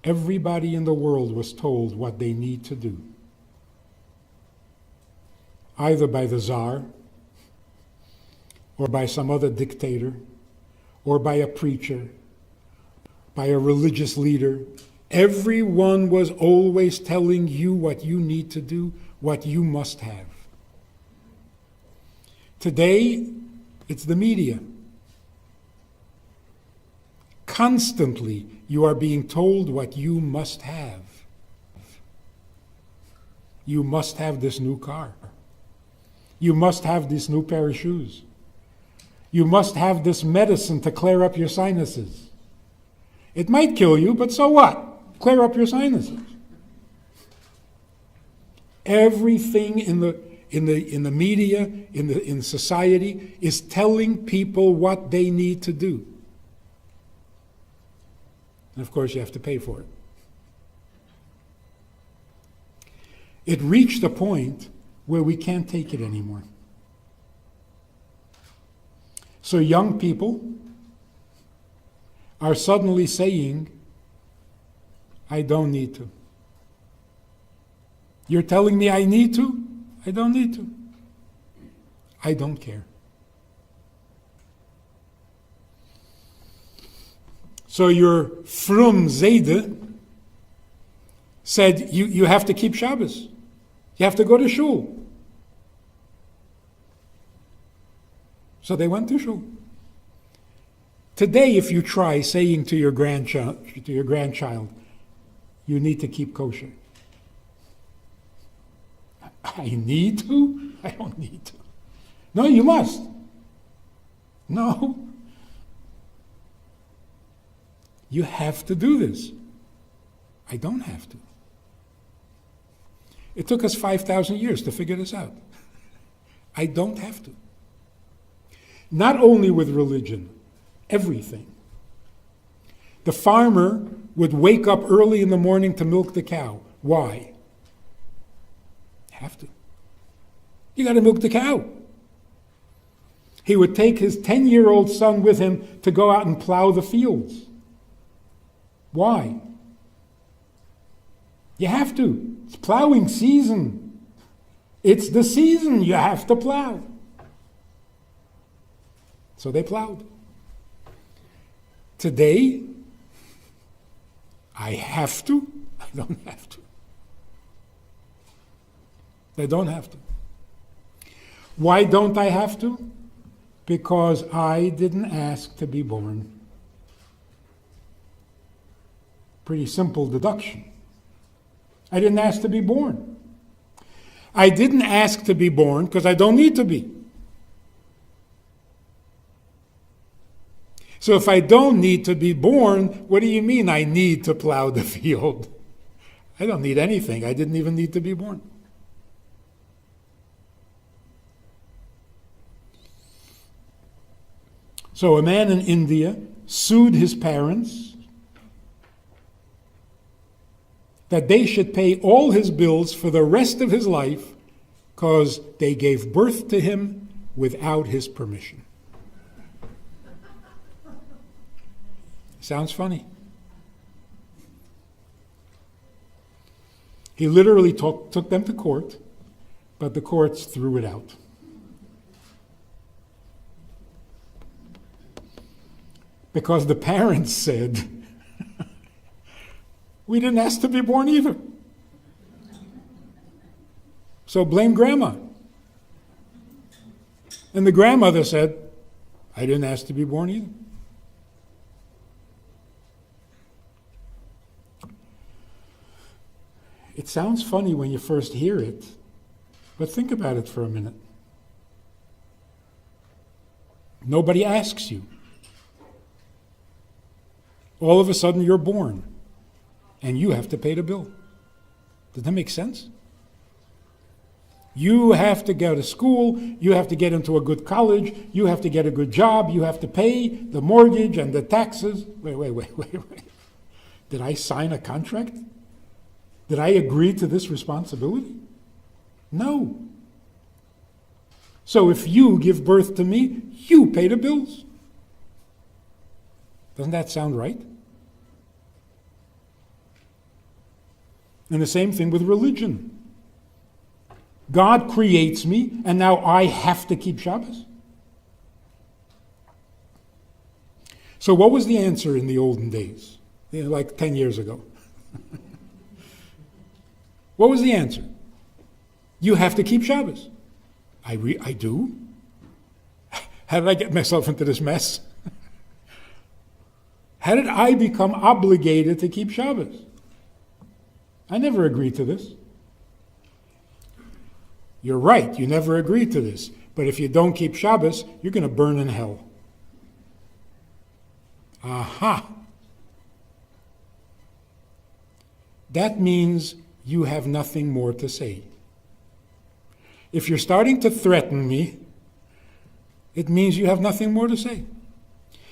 Everybody in the world was told what they need to do, either by the Tsar, or by some other dictator, or by a preacher, by a religious leader. Everyone was always telling you what you need to do, what you must have. Today, it's the media. Constantly, you are being told what you must have. You must have this new car. You must have this new pair of shoes. You must have this medicine to clear up your sinuses. It might kill you, but so what? Clear up your sinuses. Everything in the media, in society, is telling people what they need to do. And of course, you have to pay for it. It reached a point where we can't take it anymore. So young people are suddenly saying, I don't need to. You're telling me I need to? I don't need to. I don't care. So your frum Zayde said, you have to keep Shabbos. You have to go to shul. So they went to shul. Today, if you try saying to your grandchild, you need to keep kosher. I need to? I don't need to. No, you must. No. You have to do this. I don't have to. It took us 5,000 years to figure this out. I don't have to. Not only with religion, everything. The farmer would wake up early in the morning to milk the cow. Why? Have to. You got to milk the cow. He would take his 10-year-old son with him to go out and plow the fields. Why? You have to. It's plowing season. It's the season you have to plow. So they plowed. Today, I have to. I don't have to. They don't have to. Why don't I have to? Because I didn't ask to be born. Pretty simple deduction. I didn't ask to be born. I didn't ask to be born because I don't need to be. So if I don't need to be born, what do you mean I need to plow the field? I don't need anything. I didn't even need to be born. So a man in India sued his parents that they should pay all his bills for the rest of his life because they gave birth to him without his permission. Sounds funny. He literally took them to court, but the courts threw it out. Because the parents said, we didn't ask to be born either. So blame grandma. And the grandmother said, I didn't ask to be born either. It sounds funny when you first hear it, but think about it for a minute. Nobody asks you. All of a sudden you're born, and you have to pay the bill. Does that make sense? You have to go to school, you have to get into a good college, you have to get a good job, you have to pay the mortgage and the taxes. Wait. Did I sign a contract? Did I agree to this responsibility? No. So if you give birth to me, you pay the bills. Doesn't that sound right? And the same thing with religion. God creates me, and now I have to keep Shabbos? So what was the answer in the olden days? Like 10 years ago. What was the answer? You have to keep Shabbos. I do? How did I get myself into this mess? How did I become obligated to keep Shabbos? I never agreed to this. You're right, you never agreed to this. But if you don't keep Shabbos, you're going to burn in hell. Aha! That means you have nothing more to say. If you're starting to threaten me, it means you have nothing more to say.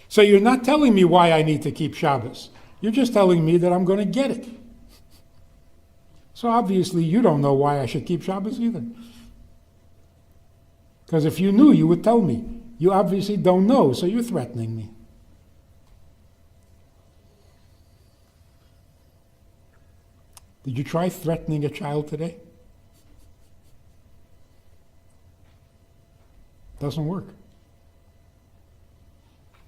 So you're not telling me why I need to keep Shabbos. You're just telling me that I'm going to get it. So obviously you don't know why I should keep Shabbos either. Because if you knew, you would tell me. You obviously don't know, so you're threatening me. Did you try threatening a child today? Doesn't work.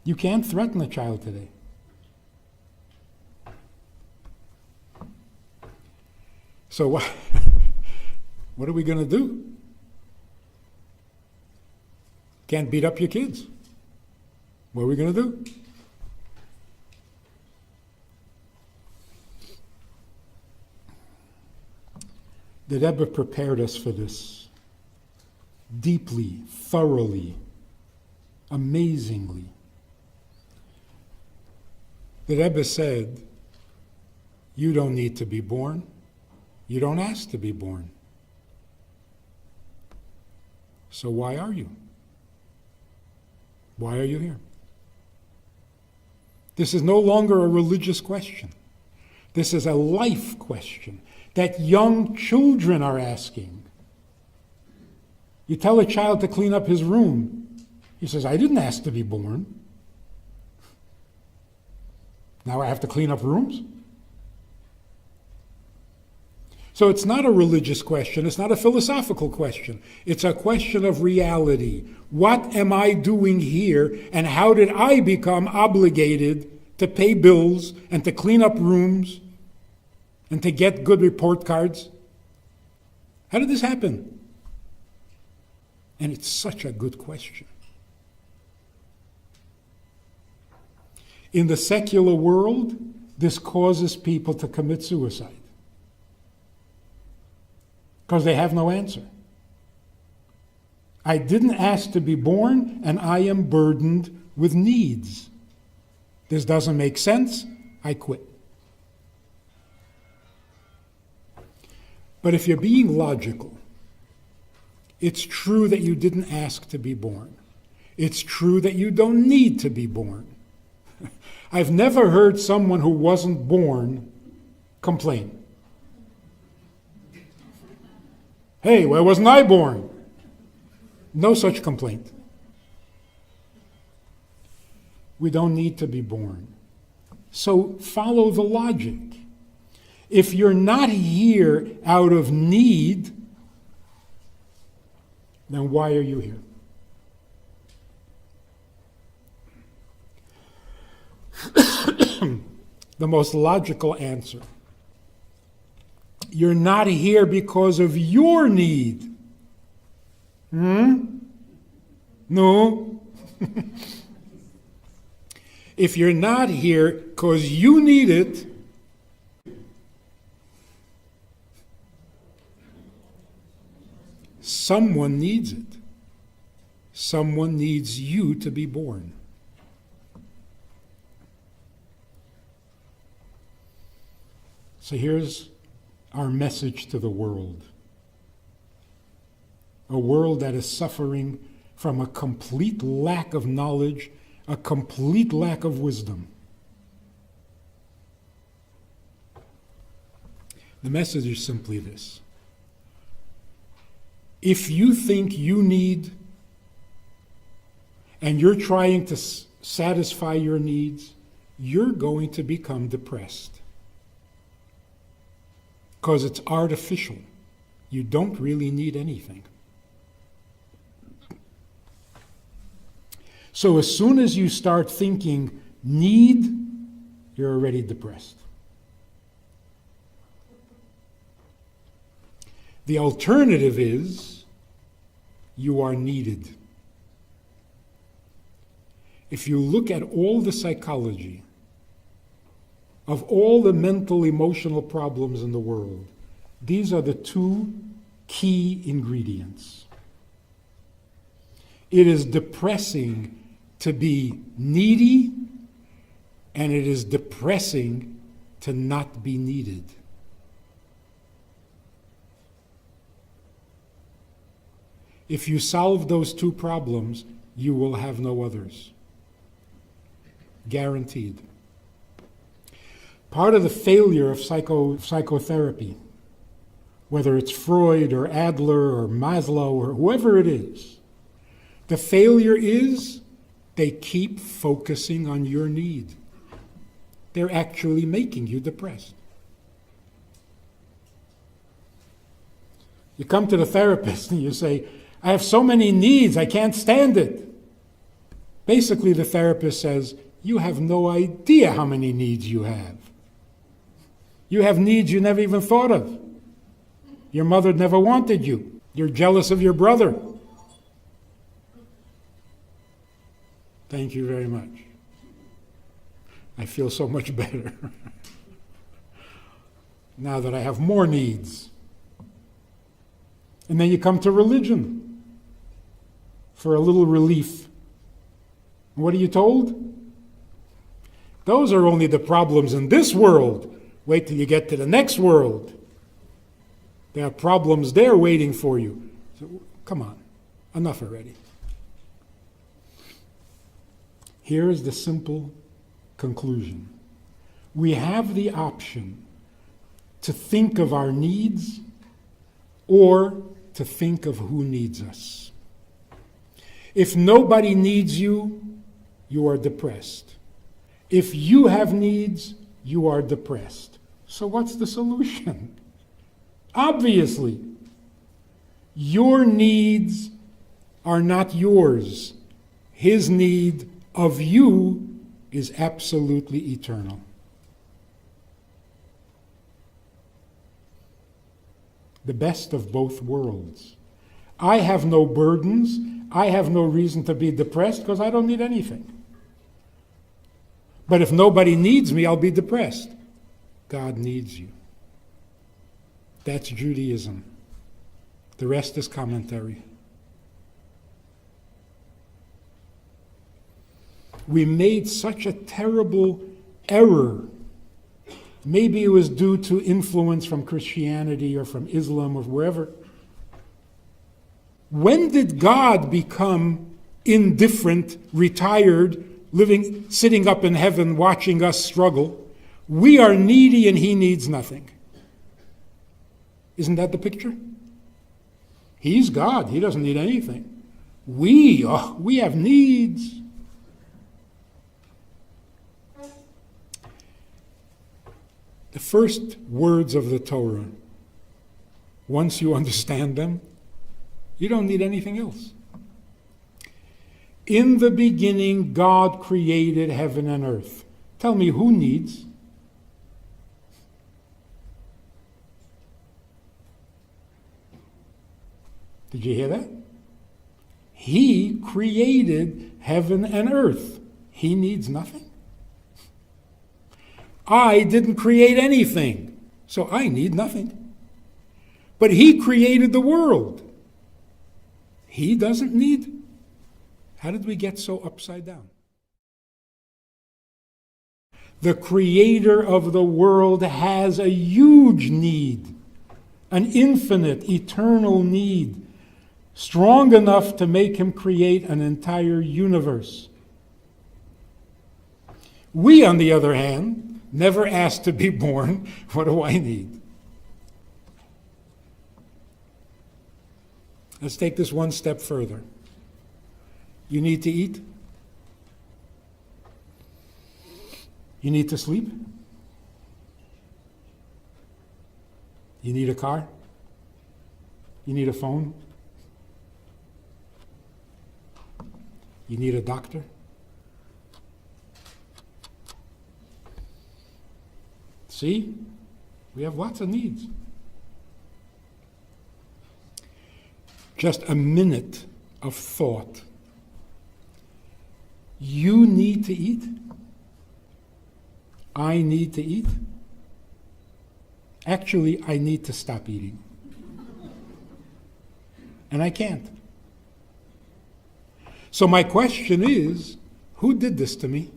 You can't threaten a child today. So what are we going to do? Can't beat up your kids. What are we going to do? The Rebbe prepared us for this deeply, thoroughly, amazingly. The Rebbe said, you don't need to be born. You don't ask to be born. So why are you? Why are you here? This is no longer a religious question. This is a life question that young children are asking. You tell a child to clean up his room. He says, I didn't ask to be born. Now I have to clean up rooms? So it's not a religious question. It's not a philosophical question. It's a question of reality. What am I doing here, and how did I become obligated to pay bills and to clean up rooms and to get good report cards? How did this happen? And it's such a good question. In the secular world, this causes people to commit suicide because they have no answer. I didn't ask to be born, and I am burdened with needs. This doesn't make sense. I quit. But if you're being logical, it's true that you didn't ask to be born. It's true that you don't need to be born. I've never heard someone who wasn't born complain. Hey, why wasn't I born? No such complaint. We don't need to be born. So follow the logic. If you're not here out of need, then why are you here? The most logical answer. You're not here because of your need. No. If you're not here because you need it, someone needs it. Someone needs you to be born. So here's our message to the world. A world that is suffering from a complete lack of knowledge, a complete lack of wisdom. The message is simply this. If you think you need, and you're trying to satisfy your needs, you're going to become depressed. because it's artificial. You don't really need anything. So as soon as you start thinking need, you're already depressed. The alternative is you are needed. If you look at all the psychology of all the mental, emotional problems in the world, these are the two key ingredients. It is depressing to be needy, and it is depressing to not be needed. If you solve those two problems, you will have no others. Guaranteed. Part of the failure of psychotherapy, whether it's Freud or Adler or Maslow or whoever it is, the failure is they keep focusing on your need. They're actually making you depressed. You come to the therapist and you say, I have so many needs, I can't stand it. Basically, the therapist says, you have no idea how many needs you have. You have needs you never even thought of. Your mother never wanted you. You're jealous of your brother. Thank you very much. I feel so much better now that I have more needs. And then you come to religion for a little relief. What are you told? Those are only the problems in this world. Wait till you get to the next world. There are problems there waiting for you. So, come on, enough already. Here is the simple conclusion. We have the option to think of our needs or to think of who needs us. If nobody needs you, you are depressed. If you have needs, you are depressed. So what's the solution? Obviously, your needs are not yours. His need of you is absolutely eternal. The best of both worlds. I have no burdens. I have no reason to be depressed because I don't need anything. But if nobody needs me, I'll be depressed. God needs you. That's Judaism. The rest is commentary. We made such a terrible error. Maybe it was due to influence from Christianity or from Islam or wherever. When did God become indifferent, retired, sitting up in heaven watching us struggle? We are needy and he needs nothing. Isn't that the picture? He's God. He doesn't need anything. We have needs. The first words of the Torah, once you understand them, you don't need anything else. In the beginning, God created heaven and earth. Tell me, who needs? Did you hear that? He created heaven and earth. He needs nothing. I didn't create anything, so I need nothing. But he created the world. He doesn't need. How did we get so upside down? The creator of the world has a huge need, an infinite, eternal need, strong enough to make him create an entire universe. We, on the other hand, never asked to be born. What do I need? Let's take this one step further. You need to eat. You need to sleep. You need a car? You need a phone? You need a doctor? See? We have lots of needs. Just a minute of thought. You need to eat. I need to eat. Actually, I need to stop eating. And I can't. So my question is, who did this to me?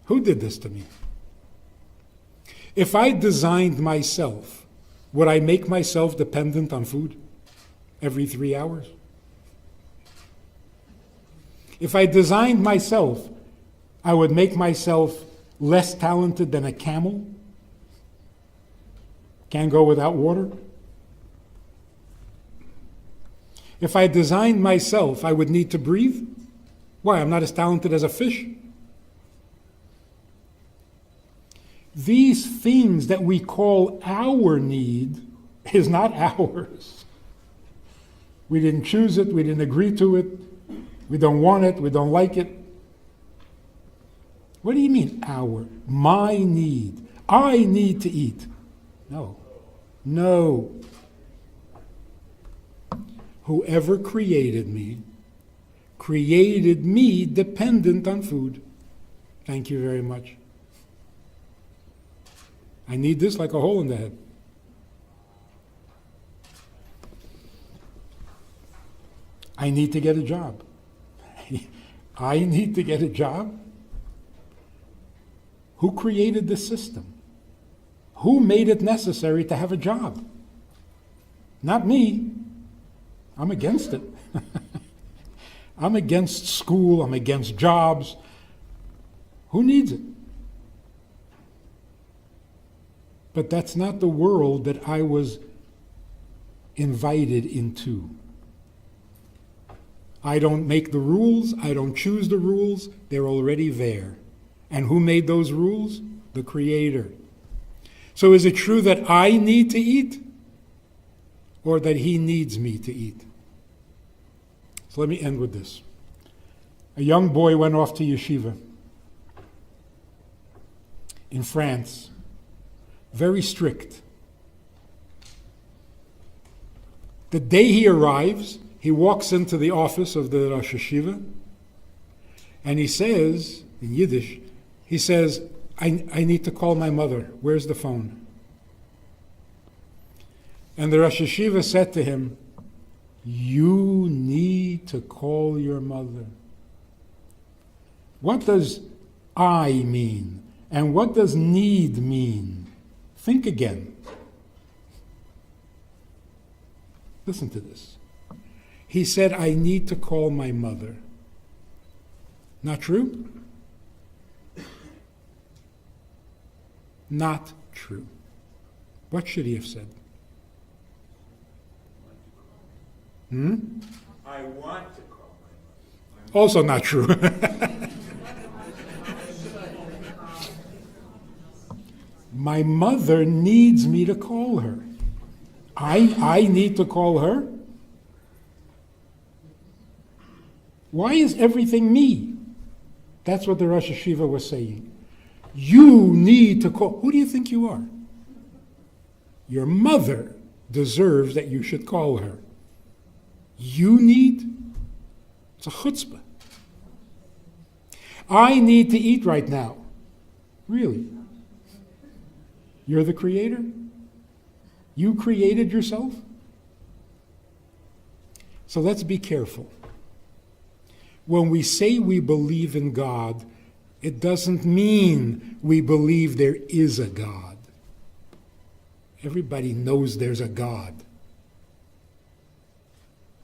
Who did this to me? If I designed myself, would I make myself dependent on food every 3 hours? If I designed myself, I would make myself less talented than a camel. Can't go without water. If I designed myself, I would need to breathe. Why? I'm not as talented as a fish. These things that we call our need is not ours. We didn't choose it, we didn't agree to it, we don't want it, we don't like it. What do you mean, our? My need. I need to eat. No. No. Whoever created me dependent on food. Thank you very much. I need this like a hole in the head. I need to get a job. I need to get a job? Who created this system? Who made it necessary to have a job? Not me. I'm against it. I'm against school. I'm against jobs. Who needs it? But that's not the world that I was invited into. I don't make the rules. I don't choose the rules. They're already there. And who made those rules? The Creator. So is it true that I need to eat? Or that He needs me to eat? So let me end with this. A young boy went off to yeshiva in France. Very strict. The day he arrives, he walks into the office of the Rosh Yeshiva, and he says, in Yiddish, he says, I need to call my mother. Where's the phone? And the Rosh Yeshiva said to him, you need to call your mother. What does I mean? And what does need mean? Think again. Listen to this. He said, I need to call my mother. Not true? Not true. What should he have said? I want to call my mother. Also not true. My mother needs me to call her. I need to call her? Why is everything me? That's what the Rosh Yeshiva was saying. You need to call. Who do you think you are? Your mother deserves that you should call her. You need? It's a chutzpah. I need to eat right now. Really? You're the Creator? You created yourself? So let's be careful. When we say we believe in God, it doesn't mean we believe there is a God. Everybody knows there's a God.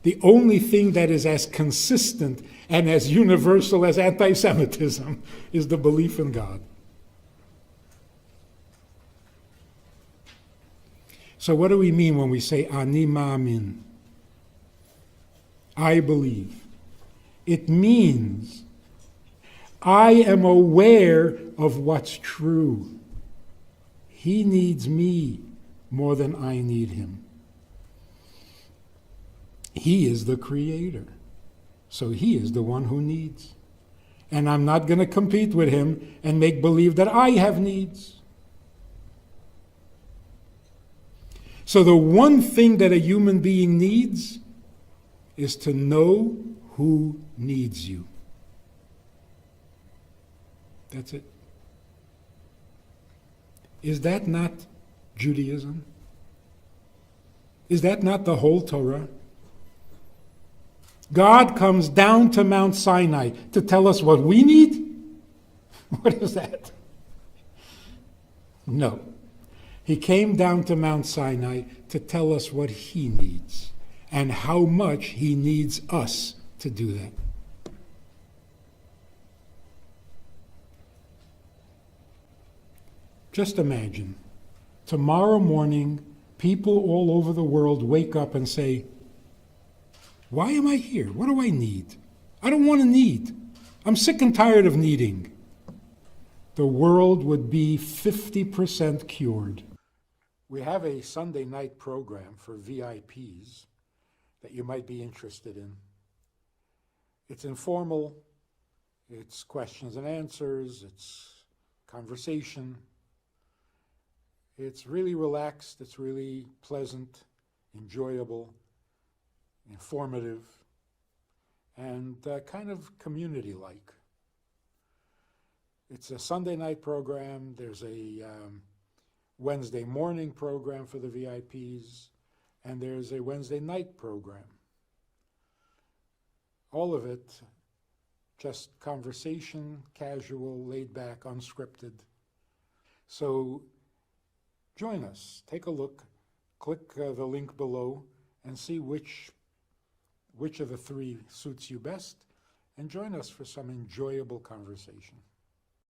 The only thing that is as consistent and as universal as anti-Semitism is the belief in God. So what do we mean when we say Ani Ma'amin? I believe. It means I am aware of what's true. He needs me more than I need him. He is the creator, so he is the one who needs. And I'm not going to compete with him and make believe that I have needs. So the one thing that a human being needs is to know who needs you. That's it. Is that not Judaism? Is that not the whole Torah? God comes down to Mount Sinai to tell us what we need? What is that? No. He came down to Mount Sinai to tell us what he needs and how much he needs us to do that. Just imagine, tomorrow morning, people all over the world wake up and say, why am I here? What do I need? I don't want to need. I'm sick and tired of needing. The world would be 50% cured. We have a Sunday night program for VIPs that you might be interested in. It's informal, it's questions and answers, it's conversation. It's really relaxed, it's really pleasant, enjoyable, informative, and kind of community-like. It's a Sunday night program. There's a Wednesday morning program for the VIPs, and there's a Wednesday night program. All of it just conversation, casual, laid back, unscripted. So join us. Take a look. Click the link below and see which of the three suits you best, and join us for some enjoyable conversation.